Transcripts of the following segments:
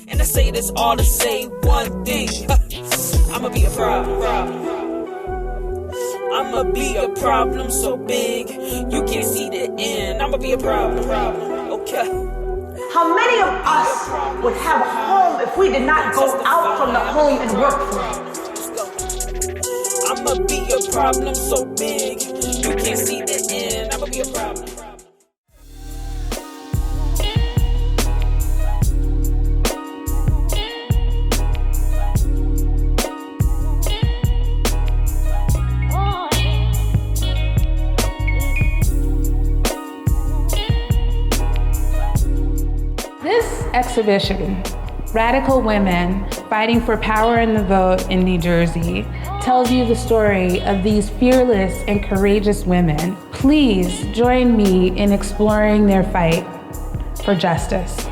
And I say this all to say one thing. I'ma be a problem. I'ma be a problem so big you can't see the end. I'ma be a problem. Okay. How many of us would have a home if we did not go out from the home and work for it? I'ma be a problem so big you can't see the end. I'ma be a problem. This exhibition, Radical Women Fighting for Power and the Vote in New Jersey, tells you the story of these fearless and courageous women. Please join me in exploring their fight for justice.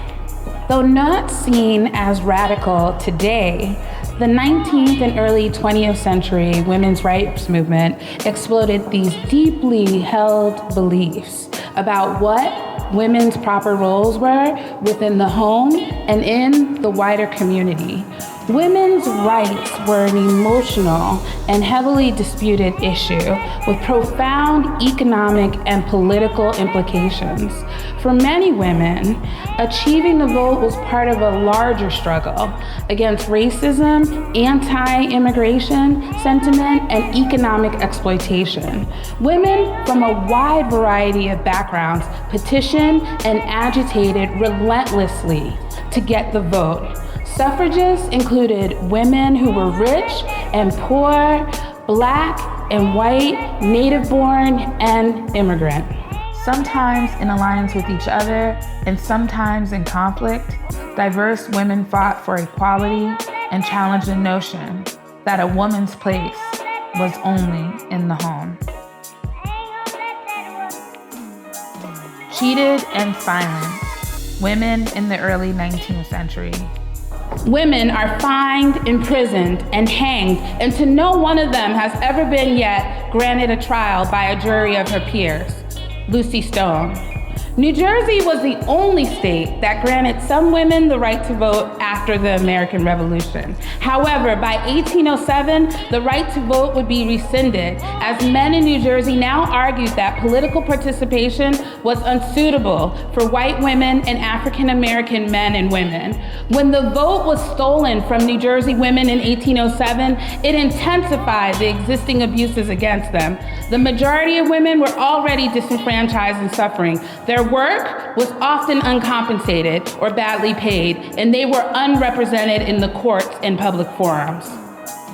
Though not seen as radical today, the 19th and early 20th century women's rights movement exploded these deeply held beliefs about what women's proper roles were within the home and in the wider community. Women's rights were an emotional and heavily disputed issue with profound economic and political implications. For many women, achieving the vote was part of a larger struggle against racism, anti-immigration sentiment, and economic exploitation. Women from a wide variety of backgrounds petitioned and agitated relentlessly to get the vote. Suffragists included women who were rich and poor, Black and white, native-born, and immigrant. Sometimes in alliance with each other, and sometimes in conflict, diverse women fought for equality and challenged the notion that a woman's place was only in the home. Cheated and silenced, women in the early 19th century. Women are fined, imprisoned, and hanged, and to no one of them has ever been yet granted a trial by a jury of her peers. Lucy Stone. New Jersey was the only state that granted some women the right to vote after the American Revolution. However, by 1807, the right to vote would be rescinded, as men in New Jersey now argued that political participation was unsuitable for white women and African American men and women. When the vote was stolen from New Jersey women in 1807, it intensified the existing abuses against them. The majority of women were already disenfranchised and suffering. Their work was often uncompensated or badly paid, and they were unrepresented in the courts and public forums.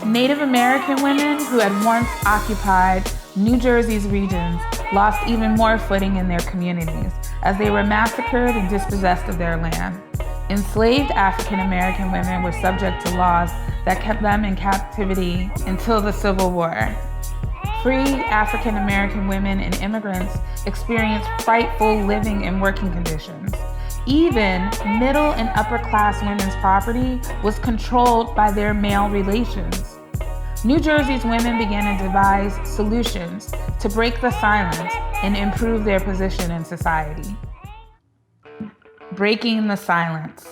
Native American women who had once occupied New Jersey's regions lost even more footing in their communities as they were massacred and dispossessed of their land. Enslaved African American women were subject to laws that kept them in captivity until the Civil War. Free African American women and immigrants experienced frightful living and working conditions. Even middle and upper class women's property was controlled by their male relations. New Jersey's women began to devise solutions to break the silence and improve their position in society. Breaking the silence.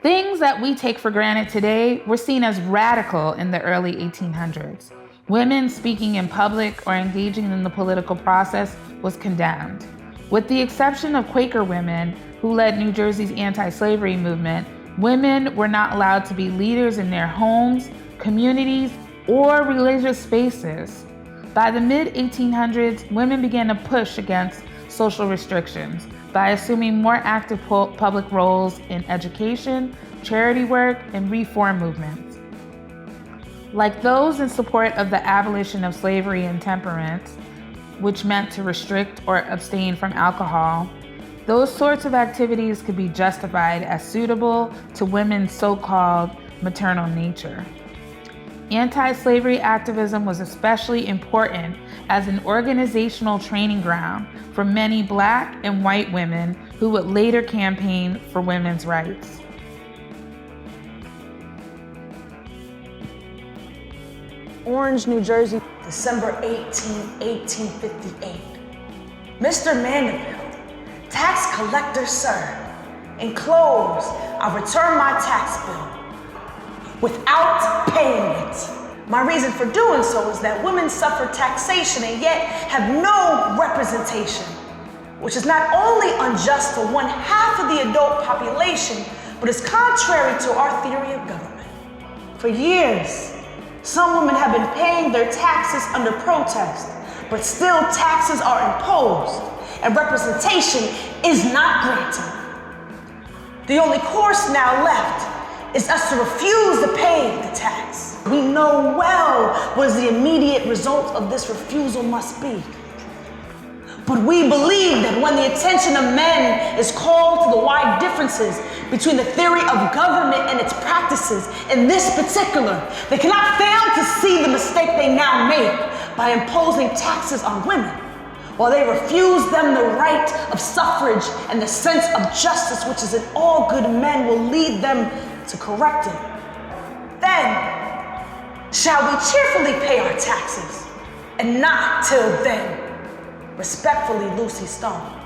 Things that we take for granted today were seen as radical in the early 1800s. Women speaking in public or engaging in the political process was condemned. With the exception of Quaker women, who led New Jersey's anti-slavery movement, women were not allowed to be leaders in their homes, communities, or religious spaces. By the mid-1800s, women began to push against social restrictions by assuming more active public roles in education, charity work, and reform movements. Like those in support of the abolition of slavery and temperance, which meant to restrict or abstain from alcohol, those sorts of activities could be justified as suitable to women's so-called maternal nature. Anti-slavery activism was especially important as an organizational training ground for many Black and white women who would later campaign for women's rights. Orange, New Jersey, December 18, 1858. Mr. Mandeville, tax collector, sir, In close, I return my tax bill without paying it. My reason for doing so is that women suffer taxation and yet have no representation, which is not only unjust for one half of the adult population, but is contrary to our theory of government. For years, some women have been paying their taxes under protest, but still taxes are imposed and representation is not granted. The only course now left is us to refuse to pay the tax. We know well what the immediate result of this refusal must be. But we believe that when the attention of men is called to the wide differences between the theory of government and its practices, in this particular, they cannot fail to see the mistake they now make by imposing taxes on women, while they refuse them the right of suffrage and the sense of justice which is in all good men will lead them to correct it. Then shall we cheerfully pay our taxes, and not till then. Respectfully, Lucy Stone.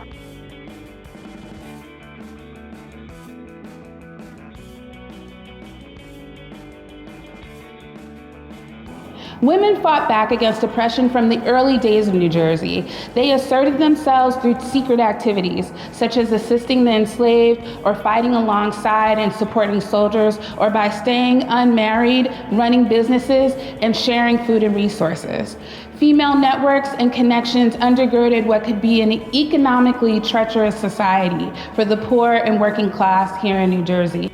Women fought back against oppression from the early days of New Jersey. They asserted themselves through secret activities, such as assisting the enslaved or fighting alongside and supporting soldiers, or by staying unmarried, running businesses, and sharing food and resources. Female networks and connections undergirded what could be an economically treacherous society for the poor and working class here in New Jersey.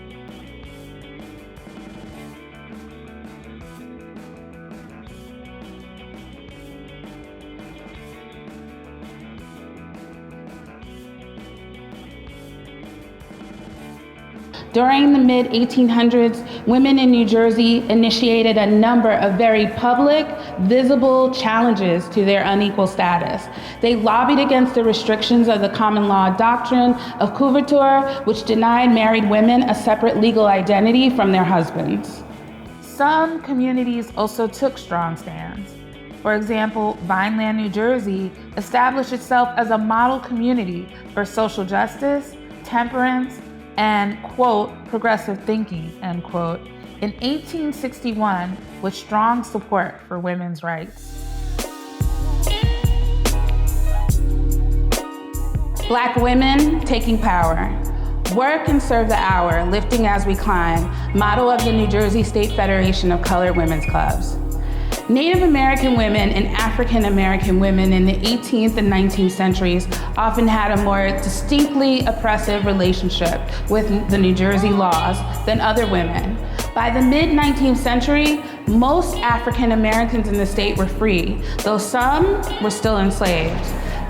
During the mid-1800s, women in New Jersey initiated a number of very public, visible challenges to their unequal status. They lobbied against the restrictions of the common law doctrine of curator, which denied married women a separate legal identity from their husbands. Some communities also took strong stands. For example, Vineland, New Jersey established itself as a model community for social justice, temperance, and, quote, progressive thinking, end quote, in 1861 with strong support for women's rights. Black women taking power. Work and serve the hour, lifting as we climb, motto of the New Jersey State Federation of Colored Women's Clubs. Native American women and African American women in the 18th and 19th centuries often had a more distinctly oppressive relationship with the New Jersey laws than other women. By the mid-19th century, most African Americans in the state were free, though some were still enslaved.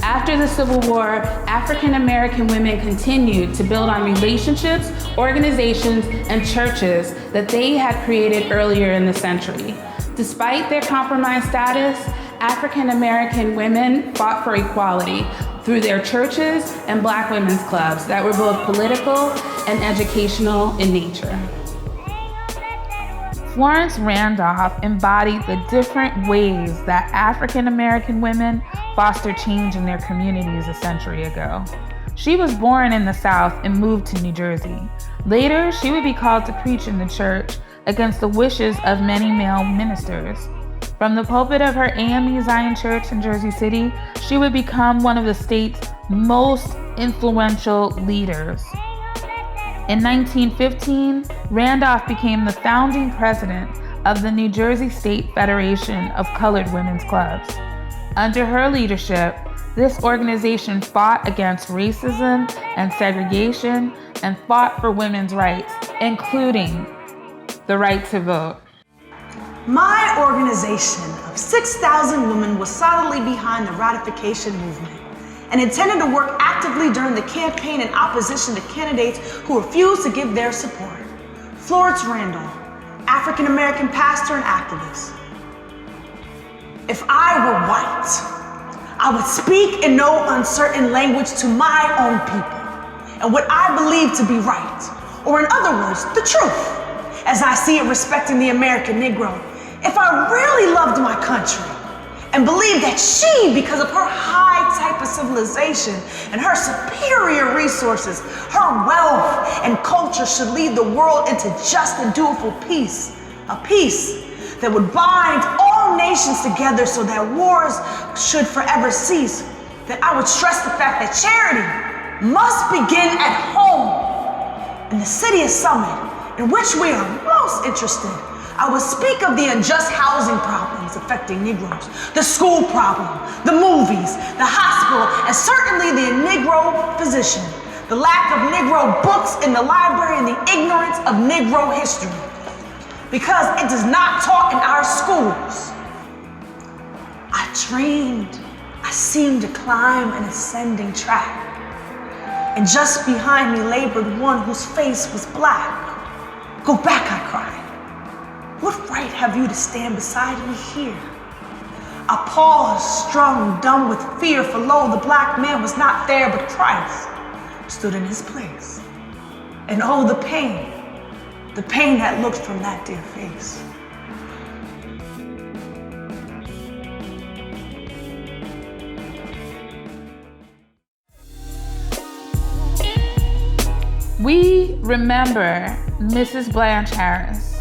After the Civil War, African American women continued to build on relationships, organizations, and churches that they had created earlier in the century. Despite their compromised status, African American women fought for equality through their churches and Black women's clubs that were both political and educational in nature. Florence Randolph embodied the different ways that African American women fostered change in their communities a century ago. She was born in the South and moved to New Jersey. Later, she would be called to preach in the church against the wishes of many male ministers. From the pulpit of her AME Zion Church in Jersey City, she would become one of the state's most influential leaders. In 1915, Randolph became the founding president of the New Jersey State Federation of Colored Women's Clubs. Under her leadership, this organization fought against racism and segregation and fought for women's rights, including the right to vote. My organization of 6,000 women was solidly behind the ratification movement and intended to work actively during the campaign in opposition to candidates who refused to give their support. Florence Randolph, African American pastor and activist. If I were white, I would speak in no uncertain language to my own people and what I believe to be right, or in other words, the truth, as I see it respecting the American Negro. If I really loved my country and believed that she, because of her high type of civilization and her superior resources, her wealth and culture should lead the world into just and dutiful peace. A peace that would bind all nations together so that wars should forever cease. That I would stress the fact that charity must begin at home. In the city of Summit, in which we are most interested, I will speak of the unjust housing problems affecting Negroes, the school problem, the movies, the hospital, and certainly the Negro physician, the lack of Negro books in the library, and the ignorance of Negro history. Because it is not taught in our schools. I trained, I seemed to climb an ascending track. And just behind me labored one whose face was black. Go back, I cried. What right have you to stand beside me here? I paused, strung, dumb with fear, for lo, the black man was not there, but Christ stood in his place. And oh, the pain that looked from that dear face. We remember Mrs. Blanche Harris.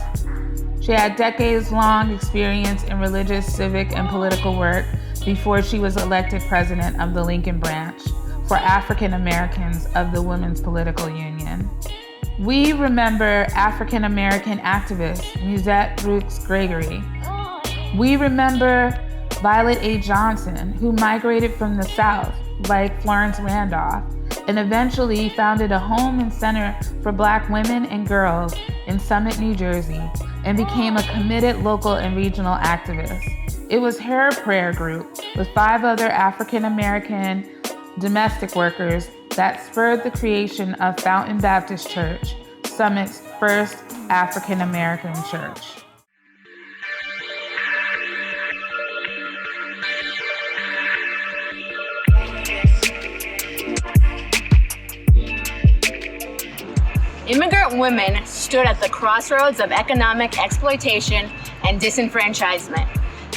She had decades-long experience in religious, civic, and political work before she was elected president of the Lincoln Branch for African Americans of the Women's Political Union. We remember African American activist Musette Brooks Gregory. We remember Violet A. Johnson, who migrated from the South, like Florence Randolph, and eventually founded a home and center for Black women and girls in Summit, New Jersey, and became a committed local and regional activist. It was her prayer group with 5 other African American domestic workers that spurred the creation of Fountain Baptist Church, Summit's first African American church. Immigrant women stood at the crossroads of economic exploitation and disenfranchisement.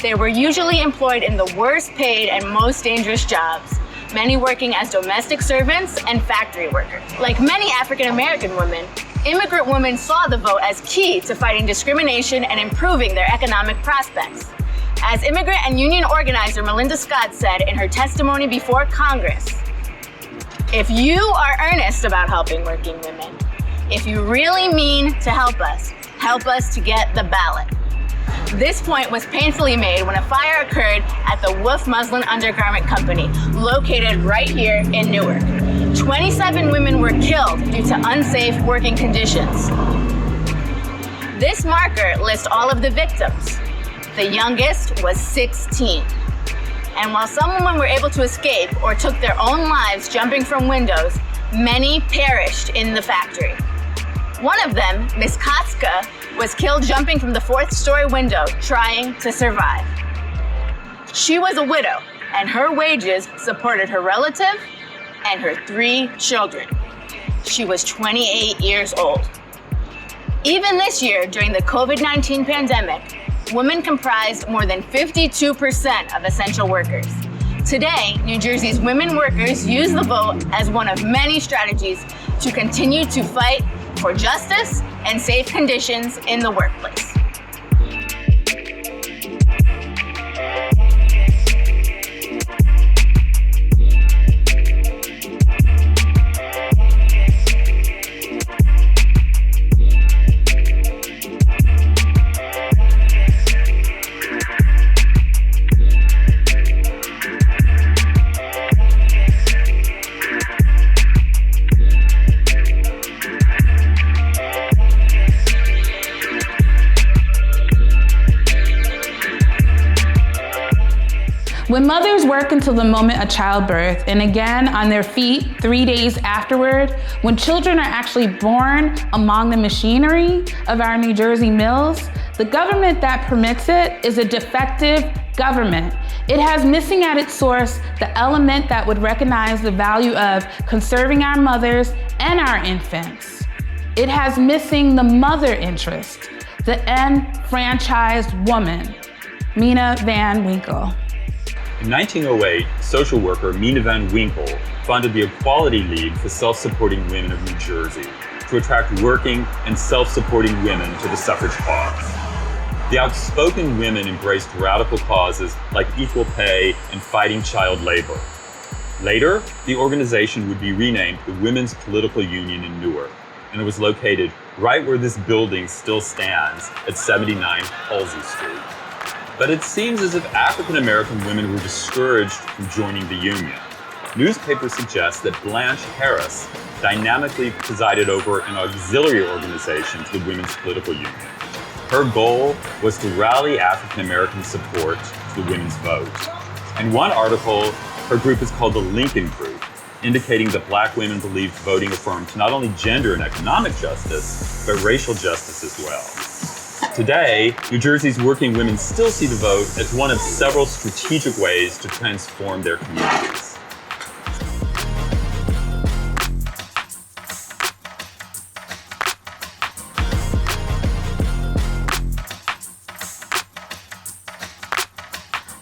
They were usually employed in the worst paid and most dangerous jobs, many working as domestic servants and factory workers. Like many African American women, immigrant women saw the vote as key to fighting discrimination and improving their economic prospects. As immigrant and union organizer Melinda Scott said in her testimony before Congress, "If you are earnest about helping working women, if you really mean to help us to get the ballot." This point was painfully made when a fire occurred at the Wolf Muslin Undergarment Company, located right here in Newark. 27 women were killed due to unsafe working conditions. This marker lists all of the victims. The youngest was 16. And while some women were able to escape or took their own lives jumping from windows, many perished in the factory. One of them, Miss Kotska, was killed jumping from the 4th-story window, trying to survive. She was a widow, and her wages supported her relative and her 3 children. She was 28 years old. Even this year, during the COVID-19 pandemic, women comprised more than 52% of essential workers. Today, New Jersey's women workers use the vote as one of many strategies to continue to fight for justice and safe conditions in the workplace. When mothers work until the moment of childbirth and again on their feet 3 days afterward, when children are actually born among the machinery of our New Jersey mills, the government that permits it is a defective government. It has missing at its source the element that would recognize the value of conserving our mothers and our infants. It has missing the mother interest, the enfranchised woman. Mina Van Winkle. In 1908, social worker Mina Van Winkle founded the Equality League for Self-Supporting Women of New Jersey. to attract working and self-supporting women to the suffrage cause. The outspoken women embraced radical causes like equal pay and fighting child labor. Later, the organization would be renamed the Women's Political Union in Newark, and it was located right where this building still stands at 79 Halsey Street. But it seems as if African American women were discouraged from joining the union. Newspapers suggest that Blanche Harris dynamically presided over an auxiliary organization to the Women's Political Union. Her goal was to rally African American support to the women's vote. In one article, her group is called the Lincoln Group, indicating that Black women believed voting affirmed not only gender and economic justice, but racial justice as well. Today, New Jersey's working women still see the vote as one of several strategic ways to transform their communities.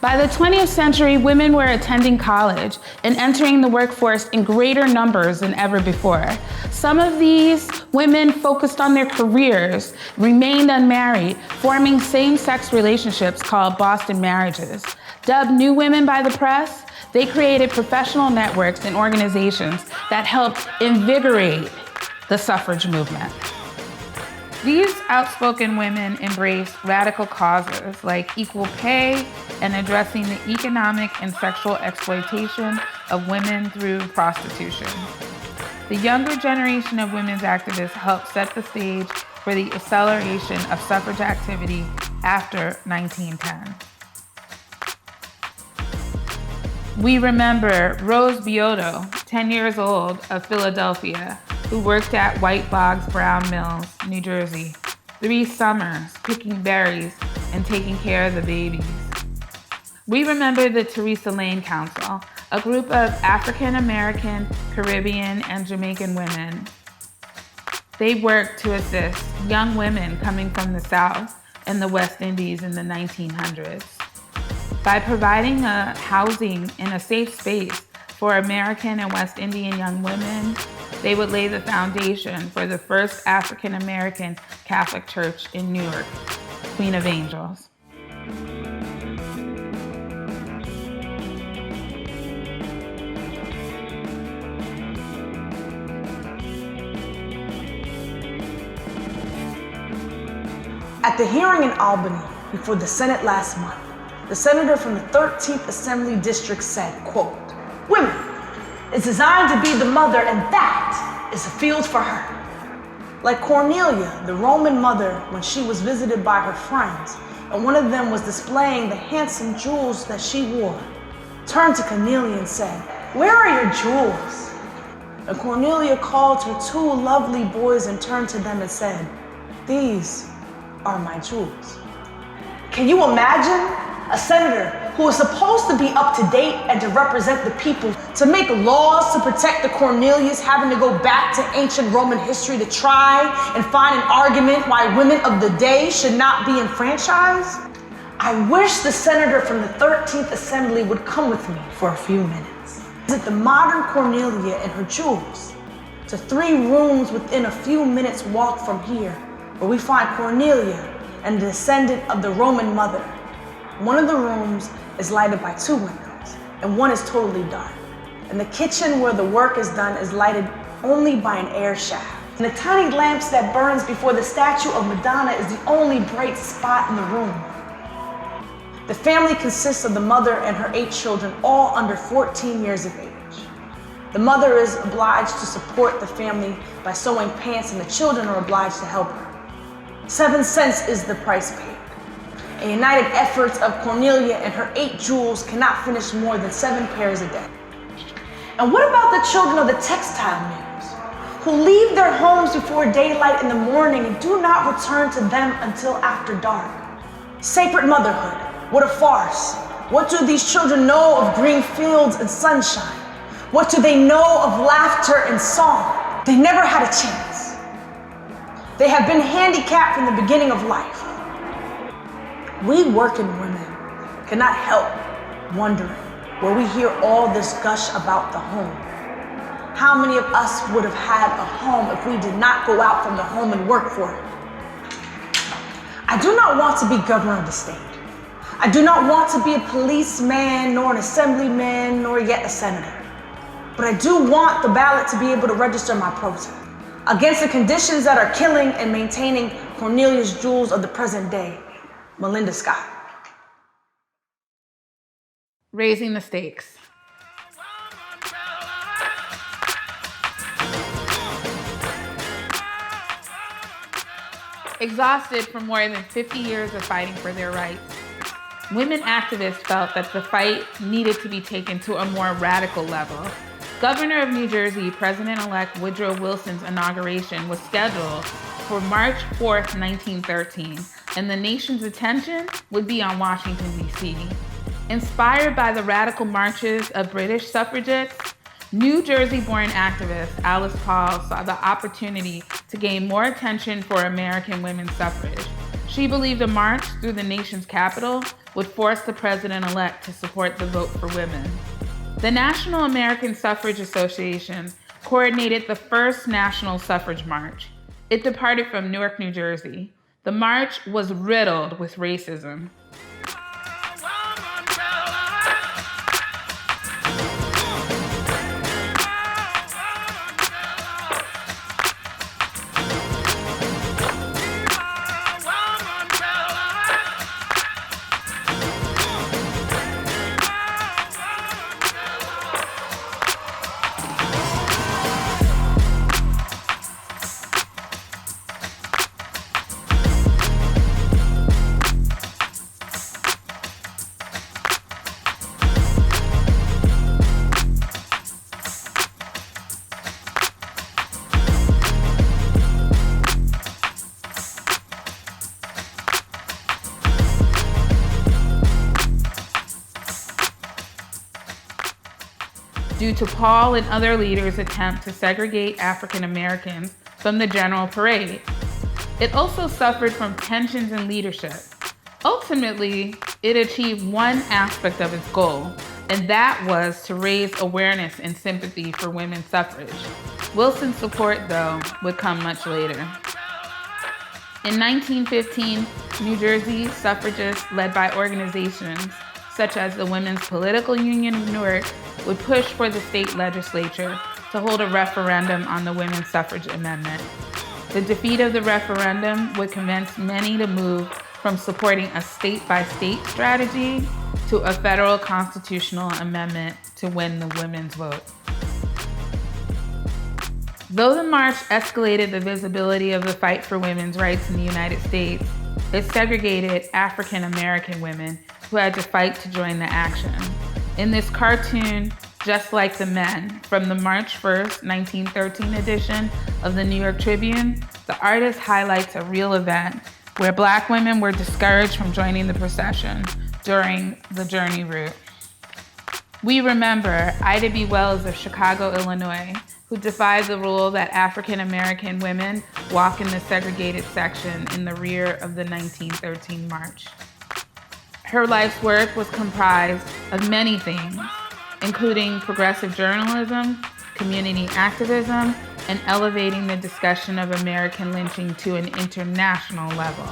By the 20th century, women were attending college and entering the workforce in greater numbers than ever before. Some of these women focused on their careers, remained unmarried, forming same-sex relationships called Boston marriages. Dubbed New Women by the press, they created professional networks and organizations that helped invigorate the suffrage movement. These outspoken women embraced radical causes like equal pay and addressing the economic and sexual exploitation of women through prostitution. The younger generation of women's activists helped set the stage for the acceleration of suffrage activity after 1910. We remember Rose Biodo, 10 years old, of Philadelphia, who worked at White Boggs Brown Mills, New Jersey, 3 summers picking berries and taking care of the babies. We remember the Teresa Lane Council, a group of African American, Caribbean, and Jamaican women. They worked to assist young women coming from the South and the West Indies in the 1900s. By providing a housing and a safe space for American and West Indian young women, they would lay the foundation for the first African American Catholic Church in Newark, Queen of Angels. At the hearing in Albany before the Senate last month, the senator from the 13th Assembly District said, quote, "Women is designed to be the mother, and that is a field for her." Like Cornelia, the Roman mother, when she was visited by her friends, and one of them was displaying the handsome jewels that she wore, turned to Cornelia and said, "Where are your jewels?" And Cornelia called her 2 lovely boys and turned to them and said, "These are my jewels." Can you imagine a senator who is supposed to be up to date and to represent the people, to make laws to protect the Cornelius, having to go back to ancient Roman history to try and find an argument why women of the day should not be enfranchised? I wish the senator from the 13th Assembly would come with me for a few minutes. Visit the modern Cornelia and her jewels to 3 rooms within a few minutes walk from here, where we find Cornelia and the descendant of the Roman mother. One of the rooms is lighted by 2 windows, and one is totally dark. And the kitchen where the work is done is lighted only by an air shaft. And the tiny lamps that burns before the statue of Madonna is the only bright spot in the room. The family consists of the mother and her 8 children, all under 14 years of age. The mother is obliged to support the family by sewing pants, and the children are obliged to help her. 7 cents is the price paid. A united efforts of Cornelia and her 8 jewels cannot finish more than 7 pairs a day. And what about the children of the textile mills, who leave their homes before daylight in the morning and do not return to them until after dark? Sacred motherhood, what a farce. What do these children know of green fields and sunshine? What do they know of laughter and song? They never had a chance. They have been handicapped from the beginning of life. We working women cannot help wondering where we hear all this gush about the home. How many of us would have had a home if we did not go out from the home and work for it? I do not want to be governor of the state. I do not want to be a policeman, nor an assemblyman, nor yet a senator. But I do want the ballot to be able to register my protest against the conditions that are killing and maintaining Cornelius Jewels of the present day, Melinda Scott. Raising the stakes. Exhausted from more than 50 years of fighting for their rights, women activists felt that the fight needed to be taken to a more radical level. Governor of New Jersey, President-elect Woodrow Wilson's inauguration was scheduled for March 4th, 1913, and the nation's attention would be on Washington, D.C. Inspired by the radical marches of British suffragettes, New Jersey-born activist Alice Paul saw the opportunity to gain more attention for American women's suffrage. She believed a march through the nation's capital would force the president-elect to support the vote for women. The National American Suffrage Association coordinated the first national suffrage march. It departed from Newark, New Jersey. The march was riddled with racism. Due to Paul and other leaders' attempt to segregate African Americans from the general parade. It also suffered from tensions in leadership. Ultimately, it achieved one aspect of its goal, and that was to raise awareness and sympathy for women's suffrage. Wilson's support, though, would come much later. In 1915, New Jersey suffragists, led by organizations such as the Women's Political Union of Newark, would push for the state legislature to hold a referendum on the women's suffrage amendment. The defeat of the referendum would convince many to move from supporting a state-by-state strategy to a federal constitutional amendment to win the women's vote. Though the march escalated the visibility of the fight for women's rights in the United States, it segregated African American women who had to fight to join the action. In this cartoon, Just Like the Men, from the March 1st, 1913 edition of the New York Tribune, the artist highlights a real event where Black women were discouraged from joining the procession during the journey route. We remember Ida B. Wells of Chicago, Illinois, who defied the rule that African American women walk in the segregated section in the rear of the 1913 march. Her life's work was comprised of many things, including progressive journalism, community activism, and elevating the discussion of American lynching to an international level.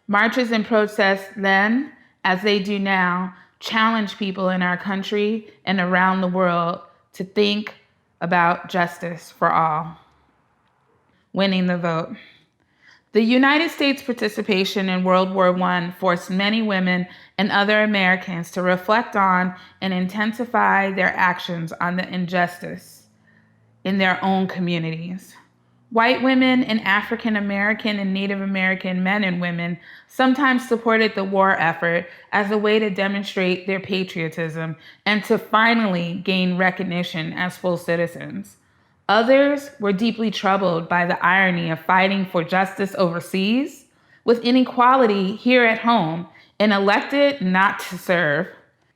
Marches and protests then, as they do now, challenge people in our country and around the world to think about justice for all. Winning the vote. The United States' participation in World War I forced many women and other Americans to reflect on and intensify their actions on the injustice in their own communities. White women and African American and Native American men and women sometimes supported the war effort as a way to demonstrate their patriotism and to finally gain recognition as full citizens. Others were deeply troubled by the irony of fighting for justice overseas with inequality here at home and elected not to serve.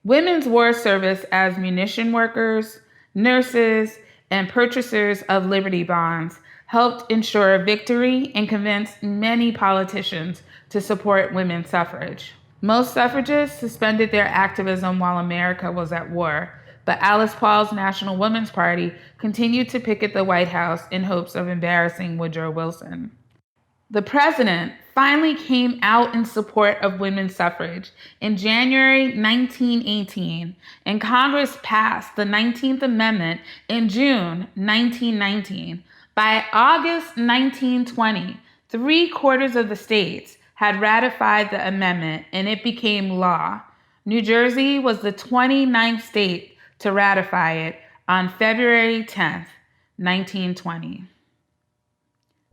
Women's war service as munition workers, nurses, and purchasers of Liberty bonds helped ensure victory and convinced many politicians to support women's suffrage. Most suffragists suspended their activism while America was at war, but Alice Paul's National Women's Party continued to picket the White House in hopes of embarrassing Woodrow Wilson. The president finally came out in support of women's suffrage in January 1918, and Congress passed the 19th Amendment in June 1919. By August 1920, 3/4 of the states had ratified the amendment, and it became law. New Jersey was the 29th state to ratify it on February 10th, 1920.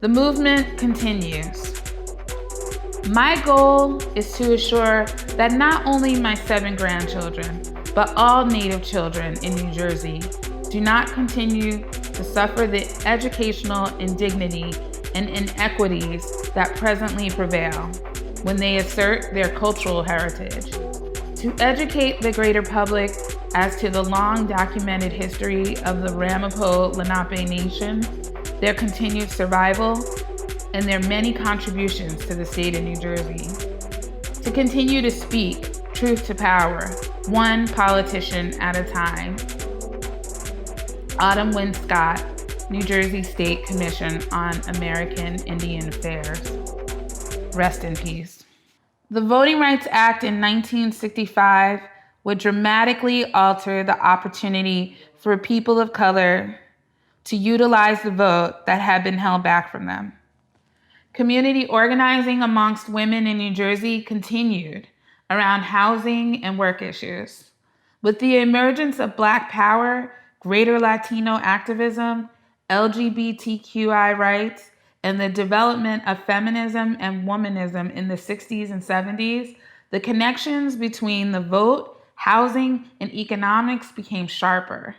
The movement continues. My goal is to assure that not only my 7 grandchildren, but all Native children in New Jersey do not continue to suffer the educational indignity and inequities that presently prevail when they assert their cultural heritage. To educate the greater public as to the long documented history of the Ramapo Lenape Nation, their continued survival, and their many contributions to the state of New Jersey. To continue to speak truth to power, one politician at a time. Autumn Wynne Scott, New Jersey State Commission on American Indian Affairs. Rest in peace. The Voting Rights Act in 1965 would dramatically alter the opportunity for people of color to utilize the vote that had been held back from them. Community organizing amongst women in New Jersey continued around housing and work issues. With the emergence of Black Power, greater Latino activism, LGBTQI rights, and the development of feminism and womanism in the 60s and 70s, the connections between the vote, housing, and economics became sharper.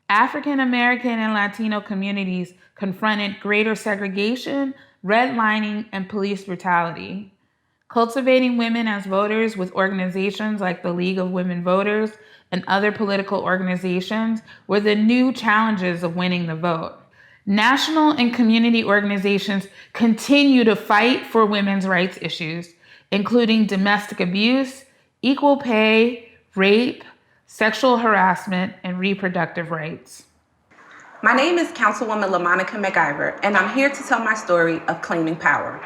African American and Latino communities confronted greater segregation, redlining, and police brutality. Cultivating women as voters with organizations like the League of Women Voters and other political organizations were the new challenges of winning the vote. National and community organizations continue to fight for women's rights issues, including domestic abuse, equal pay, rape, sexual harassment, and reproductive rights. My name is Councilwoman LaMonica McIver, and I'm here to tell my story of claiming power.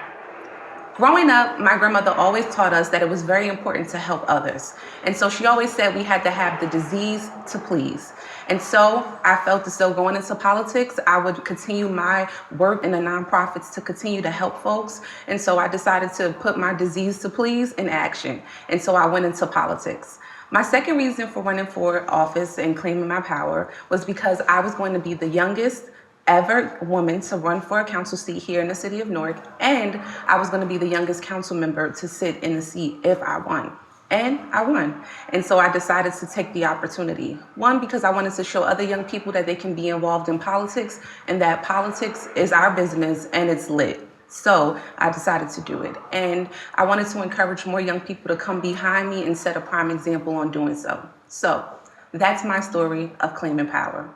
Growing up, my grandmother always taught us that it was very important to help others. And so she always said we had to have the disease to please. And so I felt as though going into politics, I would continue my work in the nonprofits to continue to help folks. And so I decided to put my disease to please in action. And so I went into politics. My second reason for running for office and claiming my power was because I was going to be the youngest ever woman to run for a council seat here in the city of Newark, and I was going to be the youngest council member to sit in the seat if I won. And I won. And so I decided to take the opportunity. One, because I wanted to show other young people that they can be involved in politics and that politics is our business and it's lit. So I decided to do it. And I wanted to encourage more young people to come behind me and set a prime example on doing so. So that's my story of claiming power.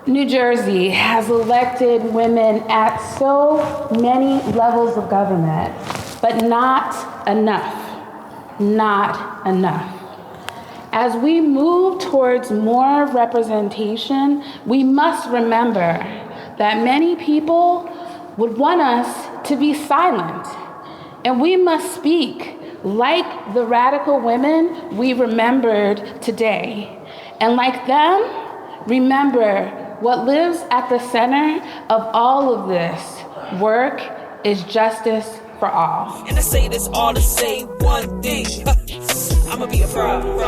New Jersey has elected women at so many levels of government, but not enough. Not enough. As we move towards more representation, we must remember that many people would want us to be silent, and we must speak like the radical women we remembered today. And like them, remember what lives at the center of all of this work is justice for all. And I say this all to say one thing. I'ma be a problem.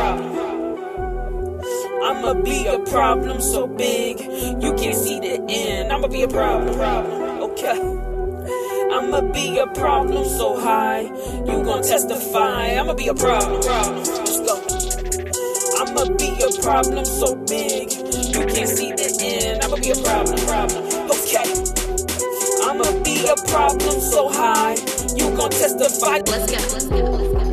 I'ma be a problem so big you can't see the end. I'ma be a problem. Okay. I'ma be a problem so high you gon' testify. I'ma be a problem. Let's go. I'ma be a problem so big you can't see the end. I'ma be a problem. Okay. I'ma be a problem so high you gon' testify. Let's go.